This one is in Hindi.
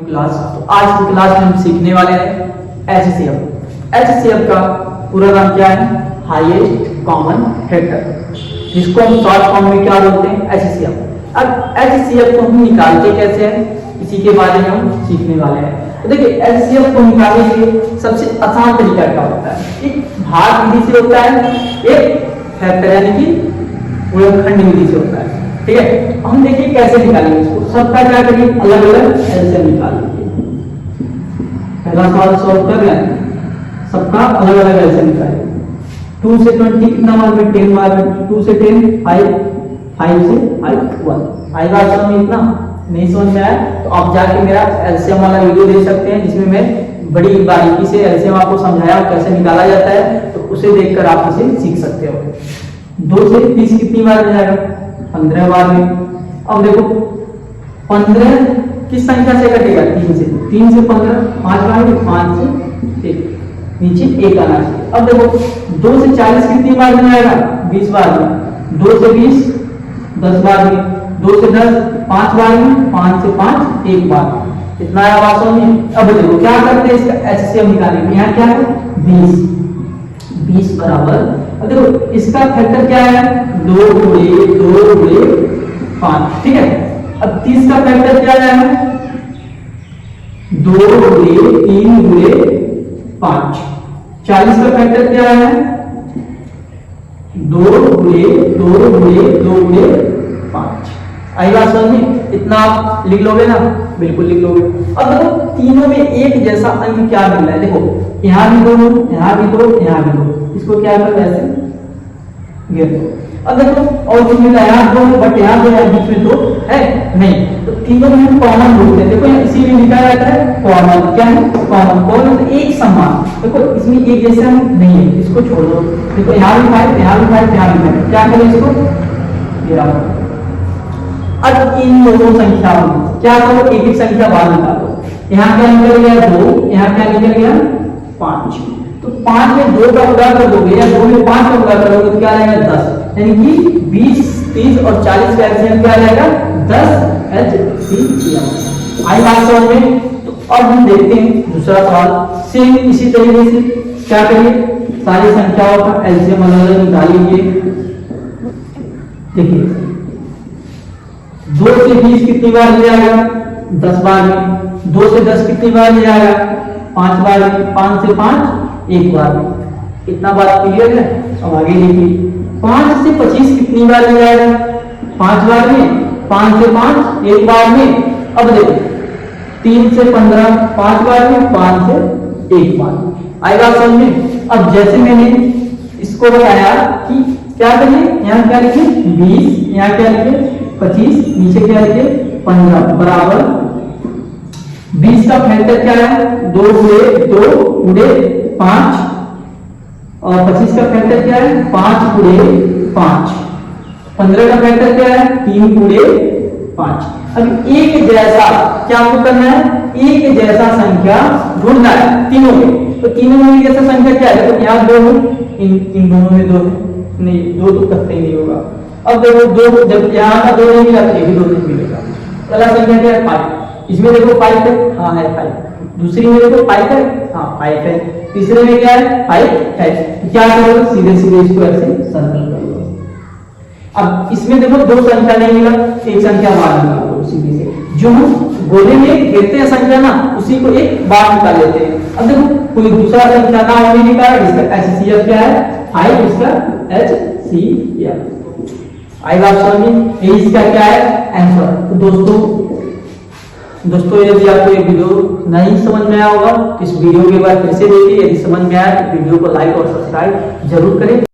क्लास। तो आज की क्लास में हम सीखने वाले हैं HCF। HCF का पूरा नाम क्या है? हाईएस्ट कॉमन फैक्टर, जिसको हम शॉर्ट फॉर्म में क्या बोलते हैं? HCF। अब HCF को हम निकालते कैसे हैं, इसी के बारे में हम सीखने वाले हैं। तो देखिए HCF को निकालने के लिए सबसे आसान तरीका क्या होता है? एक भाग विधि से होता है, एक फैक्टर यानी कि गुणनखंड विधि से होता है। ठीक है, हम देखिए कैसे निकालेंगे इसको। सबका क्या करिए, अलग अलग एलसीएम निकाल लीजिए। पहला सवाल सॉल्व कर रहे हैं, सबका अलग अलग एलसीएम निकालिए। 2 से 20 कितना मार्क में? 10 मार्क में। 2 से 10 5, 5 से 5 1। आएगा समझ में? इतना नहीं समझ में आया तो आप जाके मेरा एलसीएम वाला वीडियो देख सकते हैं, जिसमें मैं बड़ी बारीकी से एलसीएम आपको समझाया कैसे निकाला जाता है, तो उसे देखकर आप इसे सीख सकते हो। 2 से 30 कितनी बार में जाएगा? 15 बार में। अब देखो 15 किस संख्या से कटेगा? 3 से। 3 से 15 5 बार में, 5 से 1 नीचे 1 आना चाहिए। अब देखो 2 से 40 कितनी बार में जाएगा? 20 बार में। 2 से 20 10 बार में। 2 से 10 5 बार में। 5 से 5 1 बार। इतना आया बात समझ में? अब देखो क्या करते हैं, इसका HCF निकालेंगे। यहाँ क्या है? 20 बराबर, अब देखो इसका फैक्टर क्या है? 2 गुणे 5। ठीक है, अब 30 का फैक्टर क्या है? 2 गुणे 3 गुणे 5। 40 का फैक्टर क्या है? 2 गुणे 2 गुणे 2 गुणे 5। आई बात समझ में? इतना आप लिख लोगे ना? बिल्कुल लिख लोगे। अब देखो तीनों में एक जैसा अंक क्या मिल रहा है? देखो यहाँ भी 2, यहाँ भी 2, यहाँ भी 2। इसको क्या कर ऐसे घेर दो। अब देखो और कुछ मिला, यहाँ 2 बट यहाँ 2 बीच में 2 है नहीं, तो तीनों में हम कॉमन ढूंढते हैं। देखो इसीलिए लिखा जाता है कॉमन। क्या है? कॉमन तो एक समान। देखो इसमें एक जैसा नहीं है, इसको छोड़ दो। देखो यहाँ भी 5, यहाँ भी 5, यहाँ भी 5। क्या करें इसको? अब इन दोनों संख्याओं में क्या करो, एक एक संख्या बाहर निकालो। यहाँ क्या निकल गया? 2, यहाँ क्या निकल गया? 5। तो 5 में 2 का गुणा कर दोगे या 2 में 5 का गुणा करोगे तो क्या आएगा? 10। यानी कि 20 30 और 40 का एलसीएम क्या आएगा? 10 HCF। आई बात समझ में? तो अब हम देखते हैं दूसरा सवाल। सेम इसी तरीके से क्या करिए, सारी संख्याओं का एलसीएम अलग अलग निकालिए। देखिए 2 से 20 कितनी बार ले जाएगा? 10 बार में। 2 से 10 कितनी बार ले जाएगा? 5 बार में। 5 से 5 1 बार में। इतना बात क्लियर है? अब आगे देखिए 5 से 25 कितनी बार ले जाएगा? 5 बार में। 5 से 5 1 बार में। अब देखो 3 से 15 5 बार में। 5 से 1 बार। आएगा समझ में? अब जैसे मैंने इसको बताया कि क्या करिए, यहाँ क्या लिखे? 20, यहाँ क्या लिखे? 25, नीचे क्या लिखे? 15 बराबर 20 का फैक्टर क्या है? 2 गुणे 2 गुणे 5 और 25 का फैक्टर क्या है? 5 गुणे 5। 15 का फैक्टर क्या है? 3 गुणे 5। अब एक जैसा क्या आपको करना है? एक जैसा संख्या ढूंढना है तीनों में। तो तीनों में एक जैसा संख्या क्या है? तो यहाँ 2 है, इन दोनों में 2 है नहीं, 2 तो कतई नहीं होगा। अब देखो 2, जब यहाँ का 2 नहीं मिला तो ये भी 2 नहीं मिलेगा। पहला संख्या क्या है? 5। इसमें देखो 5 है, हाँ है 5। दूसरी में देखो 5 है, हाँ 5 है। तीसरे में क्या है? 5 है। तो क्या करोगे? सीधे सीधे इसको ऐसे सर्कल कर लो। अब इसमें देखो 2 संख्या नहीं मिला, एक संख्या बाहर निकाल दो सीधे से। जो गोले में घेरते हैं संख्या ना, उसी को एक बार निकाल लेते हैं। अब देखो कोई दूसरा संख्या ना होने के कारण इसका HCF क्या है? 5, इसका HCF। आई बात समझ में? ये इसका क्या है? आंसर। तो दोस्तों यदि आपको ये वीडियो नहीं समझ में आया होगा तो इस वीडियो के बाद फिर से देखिए। यदि समझ में आया तो वीडियो को लाइक और सब्सक्राइब जरूर करें।